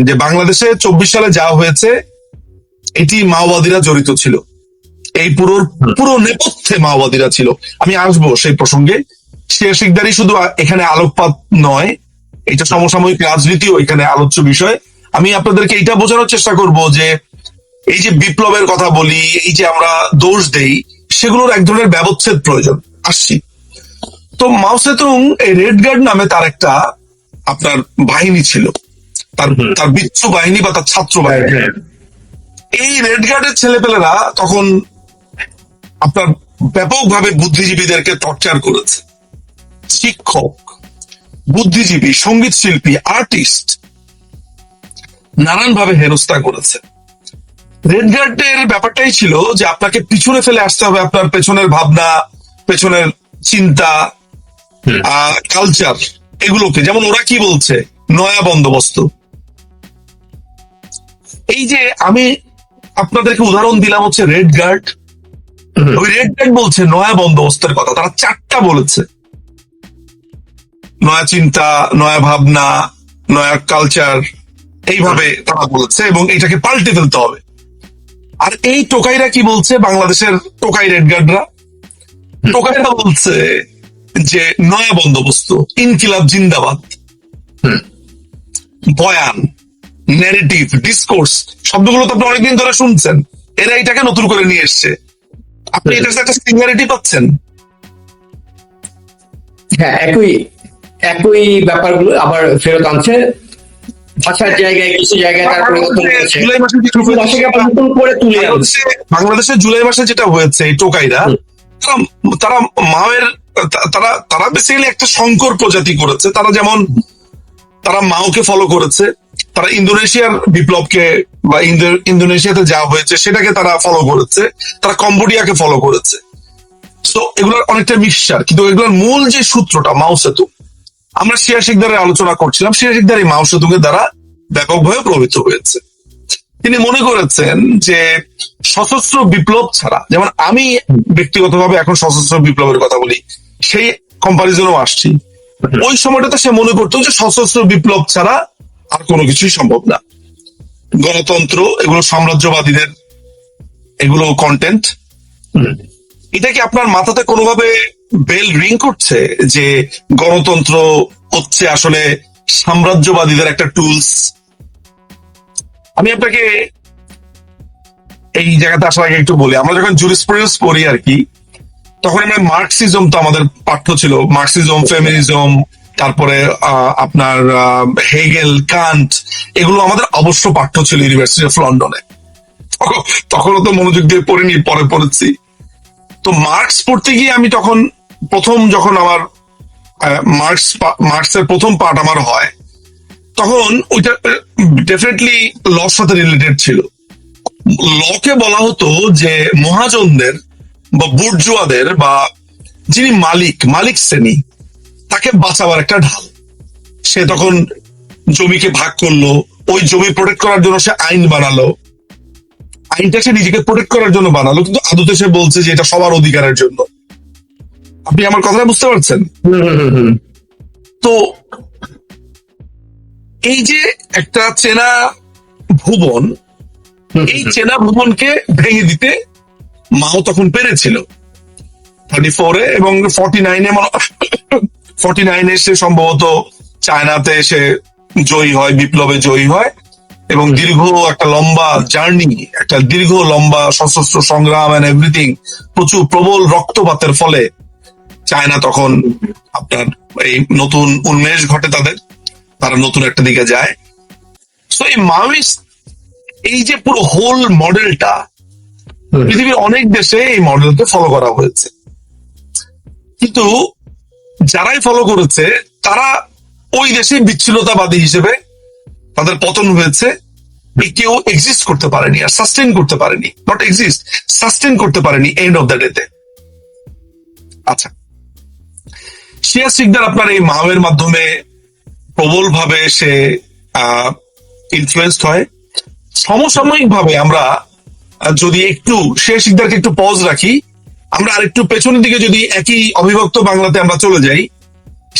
যে বাংলাদেশে 24 সালে যা হয়েছে এটি মাওবাদীরা জড়িত ছিল, এই পুরো নেপথ্যে মাওবাদীরা ছিল। আমি আসবো সেই প্রসঙ্গে। শিয়া শিকদারি শুধু এখানে আলোকপাত নয়, এটা সমসাময়িক রাজনীতিও এখানে আলোচ্য বিষয়। আমি আপনাদেরকে এটা বোঝানোর চেষ্টা করব যে এই যে বিপ্লবের কথা বলি, এই যে আমরা দোষ দেই, সেগুলোর এক ধরনের ব্যবচ্ছেদ প্রয়োজন। আসছি। তো মাও সেতুং এই রেড গার্ড নামে তার একটা আপনার বাহিনী ছিল, তার বিচ্ছু বাহিনী বা তার ছাত্র বাহিনী। এই রেড গার্ডের ছেলেপেলেরা তখন আপনার ব্যাপকভাবে বুদ্ধিজীবীদেরকে টর্চার করেছে। শিক্ষক, বুদ্ধিজীবী, সঙ্গীত শিল্পী, আর্টিস্ট নানানভাবে হেনস্থা করেছে। রেড গার্ডের ব্যাপারটাই ছিল যে আপনাকে পিছনে ফেলে আসতে হবে আপনার পেছনের ভাবনা, পেছনের চিন্তা, কালচার, এগুলোকে। যেমন ওরা কি বলছে, নয়া বন্দোবস্ত। এই যে আমি আপনাদেরকে উদাহরণ দিলাম হচ্ছে রেড গার্ড, ওই রেড গার্ড বলছে নয়া বন্দোবস্তের কথা। তারা 4টা বলেছে, নয়া চিন্তা, নয়া ভাবনা, নয়া কালচার, এইভাবে তারা বলেছে এবং এটাকে পাল্টে ফেলতে হবে। আর এই টোকাইরা কি বলছে, বাংলাদেশের টোকাই রেড গার্ডরা, টোকাইরা বলছে যে নয়া বন্দোবস্ত, ইনকিলাব জিন্দাবাদ। বয়ান, ন্যারেটিভ, ডিসকোর্স, শব্দগুলো তো আপনি অনেকদিন ধরে শুনছেন। এরা এটাকে নতুন করে নিয়ে এসছে। আপনি এটার সাথে একটা সিমিলারিটি পাচ্ছেন। হ্যাঁ, একই ব্যাপারগুলো আবার ফেরত আনছে। ভাষার জায়গায় কিছু জায়গায় তার পরিবর্তন করেছে, জুলাই মাসে ভাষাকে নতুন করে তুলে আনছে। বাংলাদেশে জুলাই মাসে যেটা হয়েছে, এই টোকাইরা তারা মাওয়ের তারা বেসিক্যালি একটা সংকর প্রজাতি করেছে। তারা যেমন তারা মাওকে ফলো করেছে, তারা ইন্দোনেশিয়ার বিপ্লবকে বা ইন্দোনেশিয়াতে যা হয়েছে সেটাকে তারা ফলো করেছে, তারা কম্বোডিয়াকে ফলো করেছে। তো এগুলোর অনেকটা মিক্সচার, কিন্তু এগুলোর মূল যে সূত্রটা মাও সেতুং, আমরা শিয়া শিকদারের আলোচনা করছিলাম। শিয়া শিকদার এই মাও সেতুং এর দ্বারা ব্যাপকভাবে প্রভাবিত হয়েছে। তিনি মনে করেছেন যে সশস্ত্র বিপ্লব ছাড়া, যেমন আমি ব্যক্তিগতভাবে এখন সশস্ত্র বিপ্লবের কথা বলি, সেই কম্পারিজনও আসছি। ওই সময়টাতে সে মনে করতো যে সশস্ত্র বিপ্লব ছাড়া আর কোনো কিছুই সম্ভব না। গণতন্ত্র, এগুলো সাম্রাজ্যবাদীদের এগুলো কন্টেন্ট। এটা কি আপনার মাথাতে কোনোভাবে বেল রিং করছে যে গণতন্ত্র হচ্ছে আসলে সাম্রাজ্যবাদীদের একটা টুলস? আমি আপনাকে এই জায়গাতে আসার আগে একটু বলি, আমরা যখন জুরিসপ্রুডেন্স পড়ি আর কি, তখন আমরা মার্কসিজম তো আমাদের পাঠ্য ছিল, মার্কসিজম, ফেমিনিজম, তারপরে আপনার হেগেল, কান্ট, এগুলো আমাদের অবশ্য পাঠ্য ছিল ইউনিভার্সিটি অফ লন্ডনে। তখনও তো মনোযোগ দিয়ে পড়িনি, পরে পড়েছি। তো মার্কস পড়তে গিয়ে আমি তখন যখন আমার মার্কসের প্রথম পার্ট আমার হয়, তখন ওইটা ডেফিনেটলি লর সাথে রিলেটেড ছিল। লকে বলা হতো যে মহাজনদের বা বুর্জুয়াদের বা যিনি মালিক শ্রেণী, তাকে বাঁচাবার একটা ঢাল। সে তখন জমিকে ভাগ করলো, ওই জমি প্রোটেক্ট করার জন্য সে আইন বানালো। আইনটা সে নিজেকে প্রোটেক্ট করার জন্য বানালো, কিন্তু আদতে সে বলছে যে এটা সবার অধিকারের জন্য। আপনি আমার কথাটা বুঝতে পারছেন? তো এই যে একটা চেনা ভুবন, এই চেনা ভুবনকে ভেঙে দিতে মাও তখন পেরেছিল 34-এ, এবং 49-এ সে সম্ভবত চায়নাতে এসে জয়ী হয়, বিপ্লবে জয়ী হয়, এবং দীর্ঘ একটা লম্বা জার্নি, একটা দীর্ঘ লম্বা সশস্ত্র সংগ্রাম এন্ড এভরিথিং, প্রচুর প্রবল রক্তপাতের ফলে চায়না তখন আপনার এই নতুন উন্মেষ ঘটে তারা নতুন একটা দিকে যায়। সো এই মাওয়িস্ট এই যে পুরো হোল মডেলটা, পৃথিবীর অনেক দেশে এই মডেলকে ফলো করা হয়েছে, কিন্তু যারাই ফলো করেছে তারা ওই দেশে বিচ্ছিন্নতাবাদী হিসেবে তাদের পতন হয়েছে। কেউ এক্সিস্ট করতে পারেনি আর সাস্টেন করতে পারেনি, নট এক্সিস্ট, সাস্টেন করতে পারেনি এন্ড অফ দ্য ডেতে। আচ্ছা, শিয়া শিকদার আপনার এই মাওয়ের মাধ্যমে প্রবল ভাবে সে ইনফ্লুয়েন্সড হয়। সমসাময়িক ভাবে আমরা যদি একটু শিয়া শিকদারকে একটু পজ রাখি, আমরা আরেকটু পেছনের দিকে যদি একই অবিভক্ত বাংলাতে আমরা চলে যাই,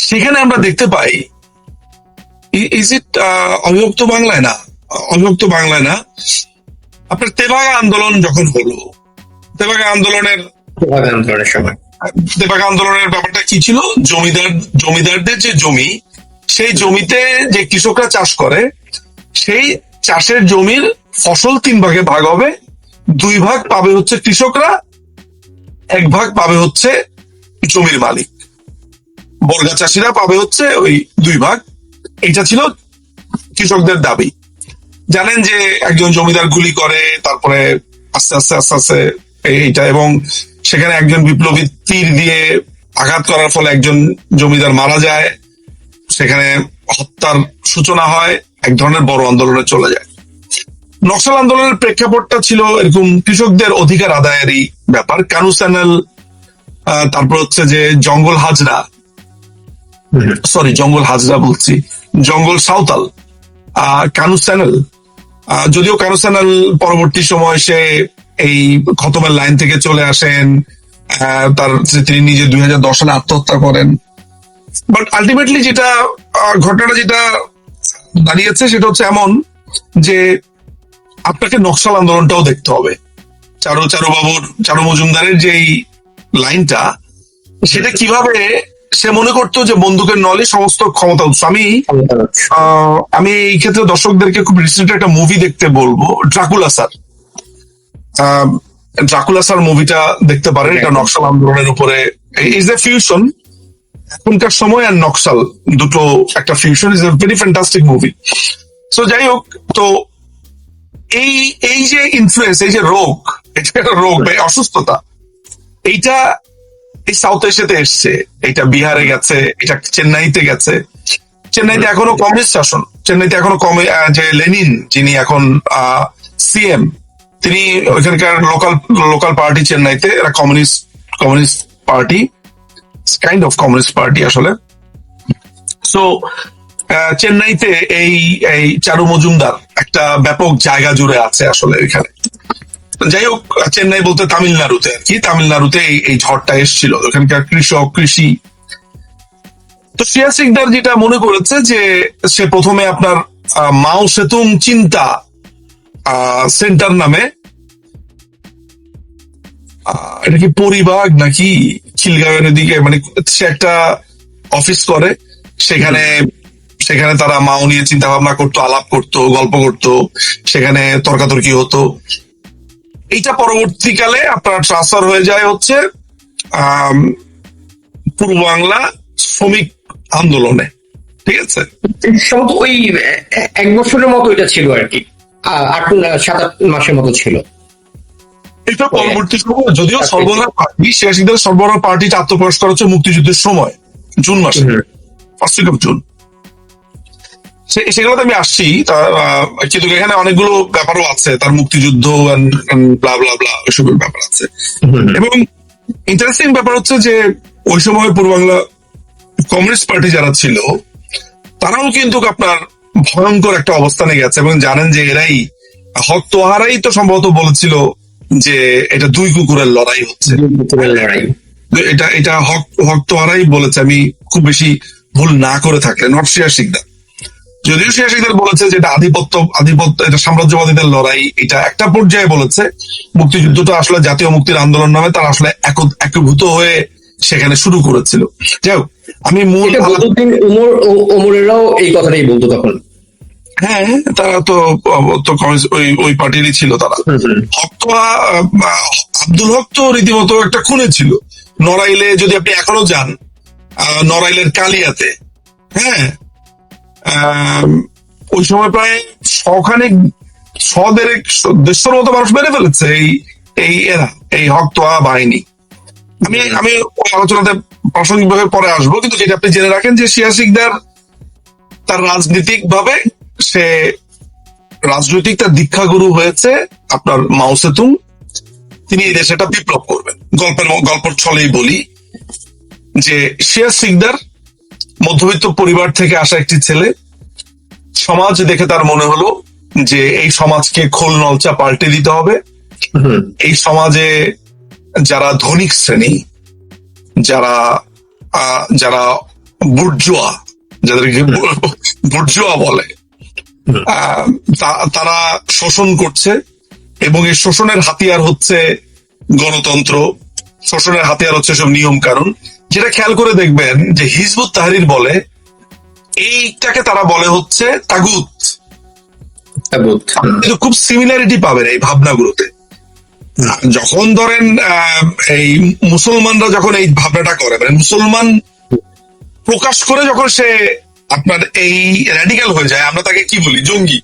সেখানে আমরা দেখতে পাই, ইজ ইট অবিভক্ত বাংলায় না, অবিভক্ত বাংলায় না, আপনার তেভাগা আন্দোলন যখন হলো, তেভাগা আন্দোলনের আন্দোলনের সময় তেভাগা আন্দোলনের ব্যাপারটা কি ছিল? জমিদারদের যে জমি, সেই জমিতে যে কৃষকরা চাষ করে, সেই চাষের জমির ফসল 3 ভাগে ভাগ হবে। 2 ভাগ পাবে হচ্ছে কৃষকরা, 1 ভাগ পাবে হচ্ছে জমির মালিক, বর্গা চাষিরা পাবে হচ্ছে ওই 2 ভাগ। এটা ছিল কৃষকদের দাবি। জানেন যে একজন জমিদার গুলি করে, তারপরে আস্তে আস্তে আস্তে আস্তে এইটা, এবং সেখানে একজন বিপ্লবী তীর দিয়ে আঘাত করার ফলে একজন জমিদার মারা যায়, সেখানে হত্যার সূচনা হয়, এক ধরনের বড় আন্দোলনে চলে যায়। নকশাল আন্দোলনের প্রেক্ষাপটটা ছিল এরকম কৃষকদের অধিকার আদায়েরই ব্যাপার। কানু চ্যানেল, তারপর হচ্ছে যে জঙ্গল হাজরা, জঙ্গল হাজরা বলছি, জঙ্গল সাঁওতাল, কানু চ্যানেল। যদিও কানু চ্যানেল পরবর্তী সময় সে এই খতমের লাইন থেকে চলে আসেন, তিনি নিজে 2010 সালে আত্মহত্যা করেন। বাট আলটিমেটলি যেটা ঘটনাটা যেটা দাঁড়িয়েছে সেটা হচ্ছে এমন যে আপনাকে নকশাল আন্দোলনটাও দেখতে হবে। চারু মজুমদারের যে লাইনটা, সেটা কিভাবে সে মনে করতো যে বন্দুকের নলে সমস্ত ক্ষমতা উৎস। আমি এই ক্ষেত্রে দর্শকদেরকে খুব রিসেন্ট একটা মুভি দেখতে বলবো, ড্রাকুলা স্যার মুভিটা দেখতে পারেন। এটা নকশাল আন্দোলনের উপরে, ইজ এ ফিউশন এখনকার সময় আর নকশাল দুটো একটা fusion, is a very fantastic movie. So যাই হোক, তো এই যে ইনফ্লুয়েন্স, এই যে রোগ, এটা রোগ বা অসুস্থতা, এইটা এই সাউথ এশিয়াতে এসছে, এটা বিহারে গেছে, এটা চেন্নাইতে গেছে। চেন্নাইতে এখনো কমিউনিস্ট শাসন, চেন্নাইতে এখনো যে লেনিন, যিনি এখন সিএম, তিনি ওইখানকার লোকাল পার্টি চেন্নাইতে, এরা communist party, kind of communist party আসলে। সো চেন্নাইতে এই চারু মজুমদার একটা ব্যাপক জায়গা জুড়ে আছে আসলে এখানে। যাই হোক, চেন্নাই বলতে তামিলনাড়ুতে আর কি, তামিলনাড়ুতে এই ঝড়টা এসেছিল, ওখানকার কৃষি। তো শ্রেয়া সিকদার যেটা মনে করেছে যে সে প্রথমে আপনার মাও সেতুং চিন্তা সেন্টার নামে, এটা কি পরিবাগ নাকি খিলগাঁওয়ের দিকে, মানে সে একটা অফিস করে, সেখানে তারা মাও নিয়ে চিন্তা ভাবনা করতো, আলাপ করতো, গল্প করতো, সেখানে তর্কাতর্কি হতো। এইটা পরবর্তীকালে আপনার ট্রান্সফার হয়ে যায় হচ্ছে পূর্ব বাংলা শ্রমিক আন্দোলনে, ঠিক আছে। ওই 1 বছরের মতো এটা ছিল আর কি, 7-8 মাসের মতো ছিল এটা পরবর্তী সময়। যদিও সর্বহারা পার্টি, সিয়াসিদের সর্বহারা পার্টিটা আত্মপ্রকাশ করা হচ্ছে মুক্তিযুদ্ধের সময়, জুন মাসে, 1 উইক অফ জুন। সেগুলোতে আমি আসছি, কিন্তু এখানে অনেকগুলো ব্যাপারও আছে, তার মুক্তিযুদ্ধ ব্লা ব্লা ব্লা ওইসবের ব্যাপার আছে। এবং ইন্টারেস্টিং ব্যাপার হচ্ছে যে ওই সময় পূর্ব বাংলা কমিউনিস্ট পার্টি যারা ছিল, তারাও কিন্তু আপনার ভয়ঙ্কর একটা অবস্থানে গেছে। এবং জানেন যে এরাই, হক তোহারাই তো সম্ভবত বলেছিল যে এটা 2 কুকুরের লড়াই হচ্ছে, এটা হক তোহারাই বলেছে, আমি খুব বেশি ভুল না করে থাকলে, নট শ্রেয়া সিকদার। যদিও শ্রেয়া সিকদার বলেছে যে এটা আধিপত্য, এটা সাম্রাজ্যবাদীদের লড়াই, এটা একটা পর্যায়ে বলেছে। মুক্তিযুদ্ধটা আসলে জাতীয় মুক্তির আন্দোলন নামে তারা আসলে একীভূত হয়ে সেখানে শুরু করেছিল। যাই হোক, আমি মূল ওমরেরাও এই কথাটাই বলতো তখন। হ্যাঁ, তারা তো ওই পার্টিরই ছিল তারা। আব্দুল হক তো রীতিমতো একটা খুনে ছিল নড়াইলে। যদি আপনি এখনো যান নড়াইলের কালিয়াতে, হ্যাঁ, ওই সময় প্রায় 100-150 মতো মানুষ মেরে ফেলেছে এই হক তোয়া বাহিনী। আমি ওই আলোচনাতে প্রাসঙ্গিকভাবে পরে আসবো, কিন্তু যেটা আপনি জেনে রাখেন যে শ্রেয়া সিকদার তার রাজনৈতিক ভাবে, সে রাজনৈতিক তার দীক্ষাগুরু হয়েছে আপনার মাও সেতুং। তিনি এই দেশে একটা বিপ্লব করবেন। গল্পের ছলেই বলি যে শ্রেয়া সিকদার মধ্যবিত্ত পরিবার থেকে আসা একটি ছেলে, সমাজ দেখে তার মনে হলো যে এই সমাজকে খোল নলচা পাল্টে দিতে হবে। এই সমাজে যারা ধনিক শ্রেণী, যারা বুর্জোয়া, যাদেরকে বুর্জোয়া বলে, তারা শোষণ করছে, এবং এই শোষণের হাতিয়ার হচ্ছে গণতন্ত্র, শোষণের হাতিয়ার হচ্ছে সব নিয়ম কানুন। যেটা খেয়াল করে দেখবেন যে হিজবুত তাহরির বলে এইটাকে তারা বলে হচ্ছে তাগুত। কিন্তু খুব সিমিলারিটি পাবেন এই ভাবনাগুলোতে। যখন ধরেন এই মুসলমানরা যখন এই ভাবনাটা করে, মানে মুসলমান প্রকাশ করে যখন সে আপনার এই র্যাডিক্যাল হয়ে যায়, আমরা তাকে কি বলি? জঙ্গি।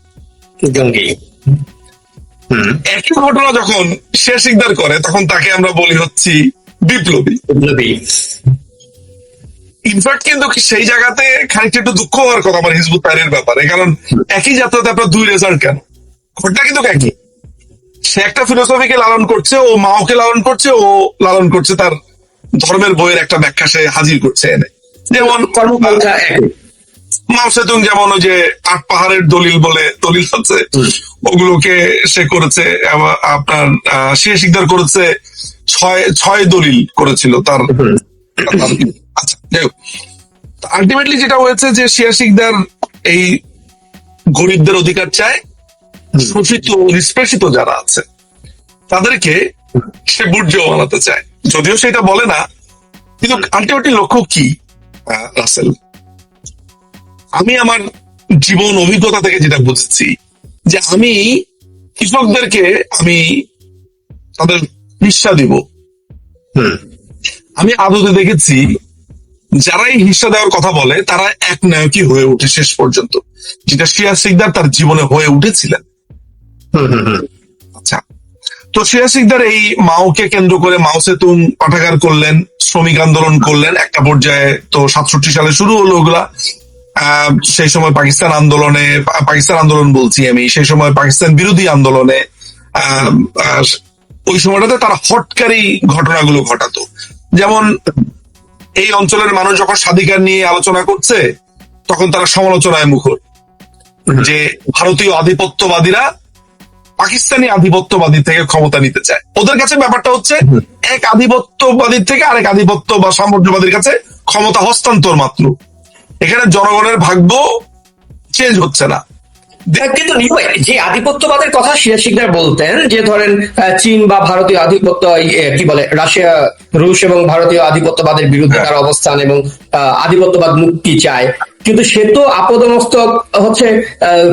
একই ঘটনা যখন সে স্বীকার করে, তখন তাকে আমরা বলি হচ্ছি বিপ্লবী। ইনফ্যাক্ট কিন্তু সেই জায়গাতে খানিকটা একটু দুঃখ হওয়ার কথা আমার হিজবুত তাহরিরের ব্যাপারে, কারণ একই যাত্রাতে আপনার দুই রেজাল্ট কেন? ঘটনা কিন্তু একই। সে একটা ফিলোসফিকে লালন করছে, ও মাওকে লালন করছে, ও লালন করছে তার ধর্মের বইয়ের একটা ব্যাখ্যা সে হাজির করছে এনে। যেমন মাও সেতুং যেমন ওই যে 8 পাহাড়ের দলিল বলে দলিল আছে, ওগুলোকে সে করেছে। আপনার সে স্বীকার করেছে 6 দলিল করেছিল তার। আচ্ছা, যাই হোক, আলটিমেটলি যেটা হয়েছে যে শিয়া শিকদার এই গরিবদের অধিকার চায়, শোষিত নিষ্পেষিত যারা আছে তাদেরকে সে বুর্জোয়া বানাতে চায়। যদিও সেটা বলে না, কিন্তু আলটিমেটলি লক্ষ্য কি রাসেল? আমি আমার জীবন অভিজ্ঞতা থেকে যেটা বুঝেছি, যে আমি কৃষকদেরকে আমি তাদের হিস্সা দিব। আমি আদতে দেখেছি যারাই হিস্সা দেওয়ার কথা বলে তারা এক নায়কই হয়ে ওঠে শেষ পর্যন্ত, যেটা শিয়া সিকদার তার জীবনে হয়ে উঠেছিলেন। আচ্ছা, তো শিয়া সিকদার এই মাওকে কেন্দ্র করে মাও সেতুং পাঠাগার করলেন, শ্রমিক আন্দোলন করলেন। একটা পর্যায়ে তো 67 সালে শুরু হলো ওগুলা। সেই সময় পাকিস্তান আন্দোলন বলছি আমি, সেই সময় পাকিস্তান বিরোধী আন্দোলনে ওই সময়টাতে তারা হটকারী ঘটনাগুলো ঘটাতো। যেমন এই অঞ্চলের মানুষ যখন স্বাধিকার নিয়ে আলোচনা করছে, তখন তারা সমালোচনায় মুখর, যে ভারতীয় আধিপত্যবাদীরা পাকিস্তানি আধিপত্যবাদী থেকে ক্ষমতা নিতে চায়। ওদের কাছে ব্যাপারটা হচ্ছে এক আধিপত্যবাদীর থেকে আরেক আধিপত্য বা সাম্রাজ্যবাদীর কাছে ক্ষমতা হস্তান্তর মাত্র। এখানে জনগণের ভাগ্য চেঞ্জ হচ্ছে না। কিন্তু যে আধিপত্যবাদের কথা শিয়া শিকদার বলতেন, যে ধরেন চীন বা ভারতীয় আধিপত্য, কি বলে, রাশিয়া, রুশ এবং ভারতীয় আধিপত্যবাদের বিরুদ্ধে তার অবস্থান এবং আধিপত্যবাদ মুক্তি চায়, কিন্তু সে তো আপদমস্তক হচ্ছে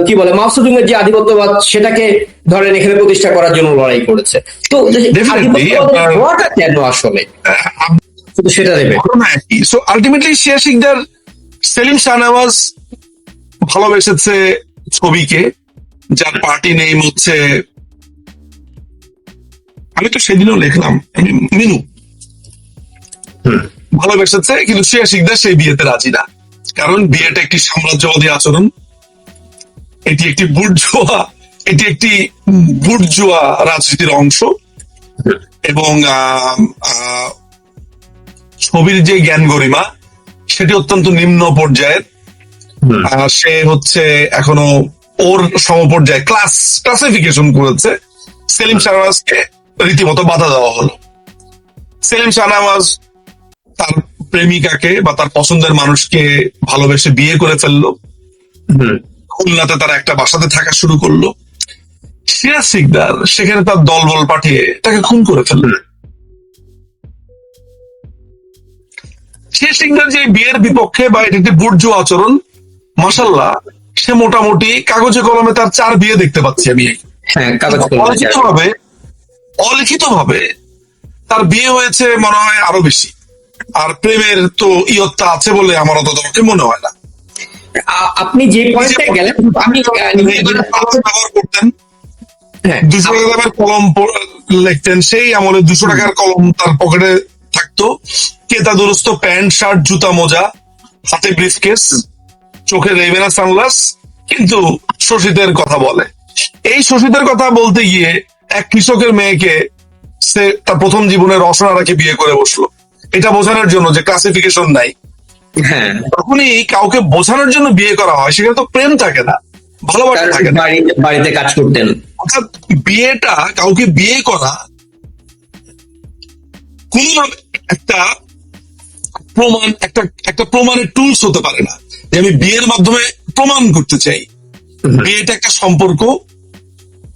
কি বলে মাও সেতুং এর যে আধিপত্যবাদ সেটাকে ধরেন এখানে প্রতিষ্ঠা করার জন্য লড়াই করেছে। তো আধিপত্যবাদটা কেন আসলে সেটা দেবে? সো আলটিমেটলি শিয়া শিকদার সেলিম শাহনেওয়াজ ভালোবেসেছে ছবিকে, যার পার্টি নেম হচ্ছে, আমি তো সেদিনও লিখলাম, মিনু। ভালোবেসেছে, কিন্তু শিয়া শিকদার সেই বিয়েতে রাজি না, কারণ বিয়েটা একটি সাম্রাজ্যবাদী আচরণ, এটি একটি বুর্জোয়া রাজনীতির অংশ, এবং ছবির যে জ্ঞান গরিমা সেটি অত্যন্ত নিম্ন পর্যায়ের। সে হচ্ছে এখনো ওর সমপর্যায়ে ক্লাসিফিকেশন করেছে। সেলিম শাহনেওয়াজকে রীতিমতো বাধা দেওয়া হলো। সেলিম শাহনেওয়াজ তার প্রেমিকাকে বা তার পছন্দের মানুষকে ভালোবেসে বিয়ে করে ফেললো। খুলনাতে তারা একটা বাসাতে থাকা শুরু করলো। শিয়া সিকদার সেখানে তার দলবল পাঠিয়ে তাকে খুন করে ফেললো। শিয়া সিকদার যে বিয়ের বিপক্ষে বা এটা একটি বুর্জোয়া আচরণ, মাশাআল্লাহ, সে মোটামুটি কাগজে কলমে তার 4 বিয়ে দেখতে পাচ্ছি আমি। অলিখিতভাবে তার বিয়ে হয়েছে মনে হয় আরো বেশি। আর প্রেমের তো ইয়ত্তা আছে বলে আমার অন্তত মনে হয় না। আপনি যে পয়েন্টে গেলেন, আমি ব্যবহার করতেন, 200 টাকার কলম লিখতেন, সেই আমলে 200 টাকার কলম তার পকেটে থাকতো, কেতাদুরস্ত প্যান্ট শার্ট জুতা মোজা, হাতে ব্রিফকেস, চোখে রেবেনা সানগ্লাস, কিন্তু শোষিতের কথা বলে। এই শোষিতের কথা বলতে গিয়ে এক কৃষকের মেয়েকে সে তার প্রথম জীবনে রসনারাকে বিয়ে করে বসলো, এটা বোঝানোর জন্য যে ক্লাসিফিকেশন নাই। তখনই কাউকে বোঝানোর জন্য বিয়ে করা হয়, সেখানে তো প্রেম থাকে না, ভালোবাসা থাকে না, বাড়িতে কাজ করতেন। অর্থাৎ বিয়েটা, কাউকে বিয়ে করা কোনভাবে একটা প্রমাণের টুলস হতে পারে না, যে আমি বিয়ের মাধ্যমে প্রমাণ করতে চাই। বিয়েটা একটা সম্পর্ক,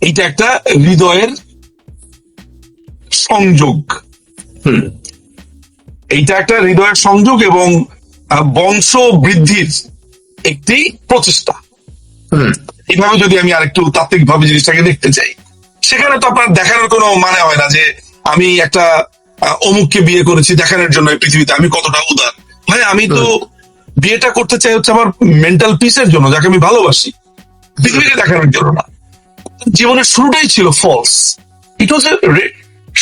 এইটা একটা হৃদয়ের সংযোগ, এইটা একটা হৃদয়ের সংযোগ এবং বংশ বৃদ্ধির একটি প্রচেষ্টা। এইভাবে যদি আমি আরেকটু তাত্ত্বিক ভাবে জিনিসটাকে দেখতে চাই, সেখানে তো আপনার দেখানোর কোনো মানে হয় না যে আমি একটা অমুককে বিয়ে করেছি দেখানোর জন্য এই পৃথিবীতে আমি কতটা উদার। ভাই আমি তো বিয়েটা করতে চাই হচ্ছে আমার মেন্টাল পিসের জন্য, যাকে আমি ভালোবাসি, পৃথিবীকে দেখানোর জন্য না। জীবনের শুরুটাই ছিল ফলস। ইট ওয়াজ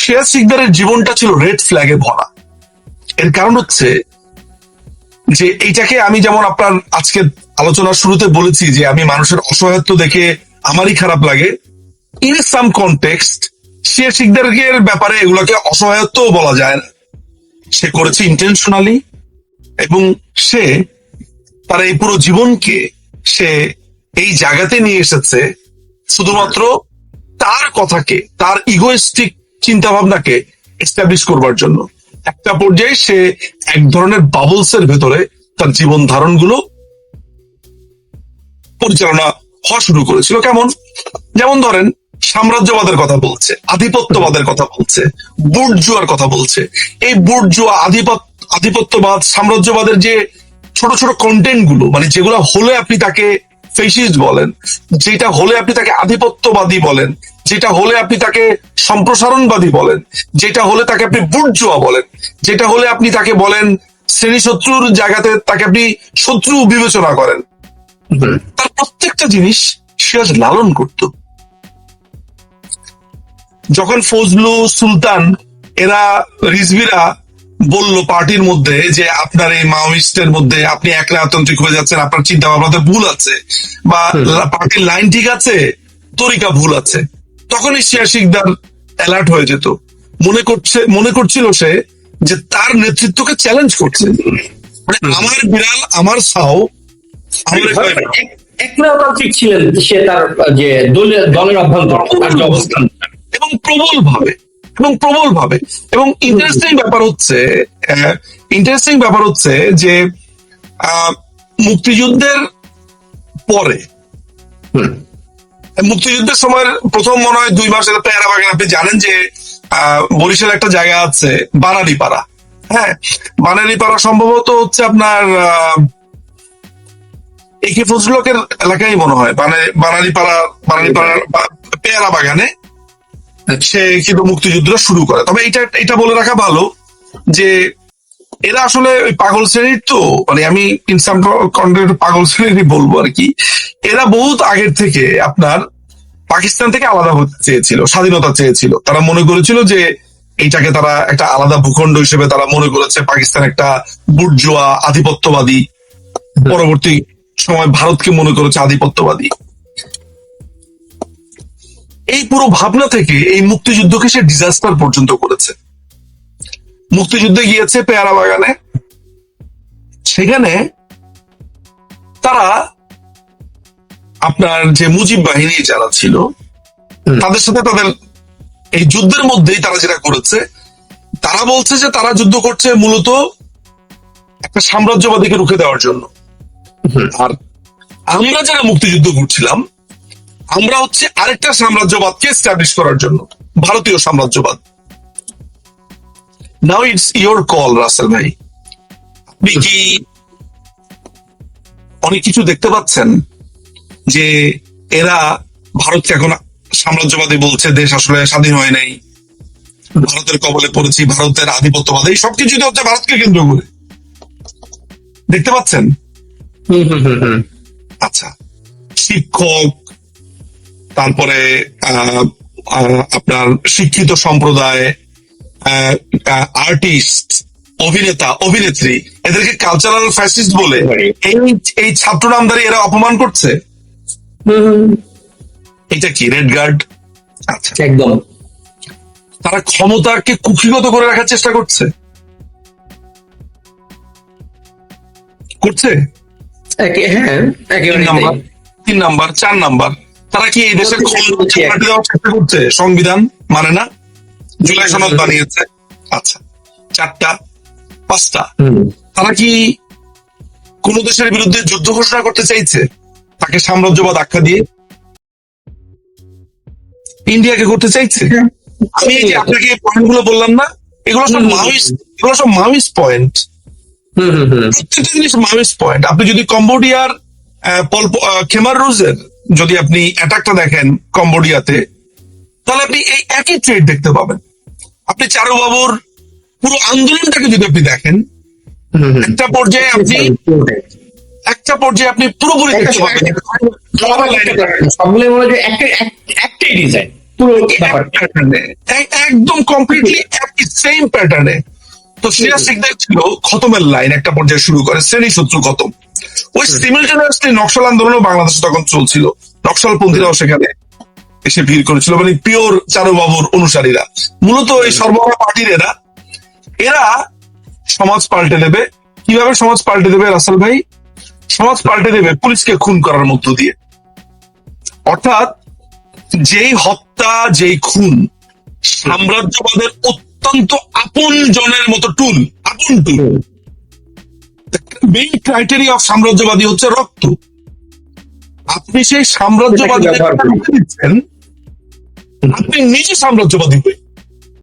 শ্রেয়া সিকদারের জীবনটা ছিল রেড ফ্ল্যাগে ভরা। এর কারণ হচ্ছে যে এইটাকে আমি যেমন আপনার আজকে আলোচনার শুরুতে বলেছি যে আমি মানুষের অসহায়ত্ব দেখে আমারই খারাপ লাগে, ইন সাম কনটেক্সট শ্রেয়া সিকদারের ব্যাপারে এগুলোকে অসহায়ত্ব বলা যায় না। সে করেছে ইন্টেনশনালি এবং সে তার এই পুরো জীবনকে সে এই জায়গাতে নিয়ে এসেছে শুধুমাত্র তার কথাকে, তার ইগোয়েস্টিক চিন্তা ভাবনাকে এস্টাবলিশ করবার জন্য। একটা পর্যায়ে সে এক ধরনের বাবলস এর ভেতরে তার জীবন ধারণ গুলো পরিচালনা হওয়া শুরু করেছিল। কেমন? যেমন ধরেন সাম্রাজ্যবাদের কথা বলছে, আধিপত্যবাদের কথা বলছে, বুর্জুয়ার কথা বলছে। এই বুর্জুয়া আধিপত্যবাদ সাম্রাজ্যবাদের যে ছোট ছোট কন্টেন্ট গুলো, মানে যেগুলো হলে আপনি তাকে ফেসিস্ট বলেন, যেটা হলে আপনি তাকে আধিপত্যবাদী বলেন, যেটা হলে আপনি তাকে সম্প্রসারণবাদী বলেন, যেটা হলে তাকে আপনি বুর্জুয়া বলেন, যেটা হলে আপনি তাকে বলেন শ্রেণী শত্রুর জায়গাতে তাকে আপনি শত্রু বিবেচনা করেন, তার প্রত্যেকটা জিনিস সে আজ লালন করত। যখন ফজলু সুলতান এরা রিজভিরা বলল পার্টির মধ্যে যে আপনার এই মাওয়িস্টের মধ্যে আপনি একনায়তান্ত্রিক হয়ে যাচ্ছেন, আপনার চিন্তা ভাবনাতে ভুল আছে, বা পার্টির লাইন ঠিক আছে তরিকা ভুল আছে, তখনই শ্রেয়া সিকদার অ্যালার্ট হয়ে যেত। মনে করছিল সে যে তার নেতৃত্বকে চ্যালেঞ্জ করছে, মানে আমার বিড়াল আমার ছাও আমার একনায়কতান্ত্রিক ছিলেন সে, তার যে দলের অভ্যন্তরে তার যে অবস্থান, এবং প্রবল ভাবে এবং ইন্টারেস্টিং ব্যাপার হচ্ছে যে মুক্তিযুদ্ধের পরে, মুক্তিযুদ্ধের সময় প্রথম মনে হয় 2 মাস পেয়ারা বাগান, আপনি জানেন যে বরিশাল একটা জায়গা আছে বানারীপাড়া। হ্যাঁ, বানারীপাড়া সম্ভবত হচ্ছে আপনার একে ফজলুকের এলাকায় মনে হয়, বানারীপাড়া পেয়ারা বাগানে সে কিন্তু মুক্তিযুদ্ধটা শুরু করে। তবে এটা বলে রাখা ভালো যে এরা আসলে ওই পাগল শ্রেণীর, তো মানে আমি ইনসাম কন্টেন্ট পাগল শ্রেণীরই বলবো আর কি। এরা বহুত আগের থেকে আপনার পাকিস্তান থেকে আলাদা হতে চেয়েছিল, স্বাধীনতা চেয়েছিল। তারা মনে করেছিল যে এইটাকে তারা একটা আলাদা ভূখণ্ড হিসেবে তারা মনে করেছে। পাকিস্তান একটা বুর্জোয়া আধিপত্যবাদী, পরবর্তী সময় ভারতকে মনে করেছে আধিপত্যবাদী। এই পুরো ভাবনা থেকে এই মুক্তিযুদ্ধকে সে ডিজাস্টার পর্যন্ত করেছে। মুক্তিযুদ্ধে গিয়েছে পেয়ারা বাগানে, সেখানে তারা আপনার যে মুজিব বাহিনী যারা ছিল তাদের সাথে তাদের এই যুদ্ধের মধ্যেই তারা যেটা করেছে, তারা বলছে যে তারা যুদ্ধ করছে মূলত একটা সাম্রাজ্যবাদীকে রুখে দেওয়ার জন্য। আর আমরা যারা মুক্তিযুদ্ধ করছিলাম আমরা হচ্ছে আরেকটা সাম্রাজ্যবাদকে এস্টাবলিশ করার জন্য, ভারতীয় সাম্রাজ্যবাদ। Now it's your call Rasel ভাই, আপনি কি অনেক কিছু দেখতে পাচ্ছেন যে এরা ভারতকে এখন সাম্রাজ্যবাদী বলছে, দেশ আসলে স্বাধীন হয় নাই, ভারতের কবলে পড়েছি, ভারতের আধিপত্যবাদ, এই সবকিছু হচ্ছে ভারতকে কেন্দ্র করে, দেখতে পাচ্ছেন? আচ্ছা, শিক্ষক, তারপরে আপনার শিক্ষিত সম্প্রদায়, আর্টিস্ট, অভিনেতা অভিনেত্রী, এদেরকে কালচারাল ফ্যাসিস্ট বলে এই ছাত্র নামধারী এরা অপমান করছে। এটা কি রেড গার্ড? আচ্ছা, একদম তারা ক্ষমতাকে কুক্ষিগত করে রাখার চেষ্টা করছে। হ্যাঁ, একেবারে 3 নাম্বার 4 নাম্বার, তারা কি এই দেশের ক্ষমতা দেওয়ার চেষ্টা করছে? সংবিধান মানে না, জুলাই সনদ বানিয়েছে। আচ্ছা, 4টা 5টা, তারা কি কোন দেশের বিরুদ্ধে যুদ্ধ ঘোষণা করতে চাইছে? তাকে সাম্রাজ্যবাদ আখ্যা দিয়ে ইন্ডিয়াকে করতে চাইছে। আমি এই যে আপনাকে পয়েন্ট গুলো বললাম না, এগুলো সব মাউইস্ট পয়েন্ট। প্রত্যেকটা জিনিস মাউইস্ট পয়েন্ট। আপনি যদি কম্বোডিয়ার খেমার রুজের যদি আপনি অ্যাটাকটা দেখেন কম্বোডিয়াতে, তাহলে আপনি এই একই ট্রেড দেখতে পাবেন। আপনি চারু বাবুর পুরো আন্দোলনটাকে যদি আপনি দেখেন, একটা পর্যায়ে আপনি পুরোপুরি দেখতে পাবেন সবগুলো মনে হয় একটাই ডিজাইন, পুরো একদম কমপ্লিটলি একই সেম প্যাটার্নে। তো সিরাজ সিকদার ছিল খতমের লাইন, একটা পর্যায়ে শুরু করে শ্রেণী শত্রু খতম। ওই সিমিলটেনিয়াসলি নকশাল আন্দোলনও বাংলাদেশে তখন চলছিল, নকশালপন্থীরাও সেখানে এসে ভিড় করেছিল, মানে পিওর চারুবাবুর অনুসারীরা, মূলত এই সর্বহারা পার্টির এরা সমাজ পাল্টে দেবে। কিভাবে সমাজ পাল্টে দেবে রাসেল ভাই? সমাজ পাল্টে দেবে পুলিশকে খুন করার মধ্য দিয়ে। অর্থাৎ যেই হত্যা, যেই খুন সাম্রাজ্যবাদের অত্যন্ত আপন জনের মতো টুল, আপন টুল। মেইন ক্রাইটেরিয়া অফ সাম্রাজ্যবাদী হচ্ছে রক্ত। আপনি সেই সাম্রাজ্যবাদী দিচ্ছেন, আপনি নিজে সাম্রাজ্যবাদী হয়ে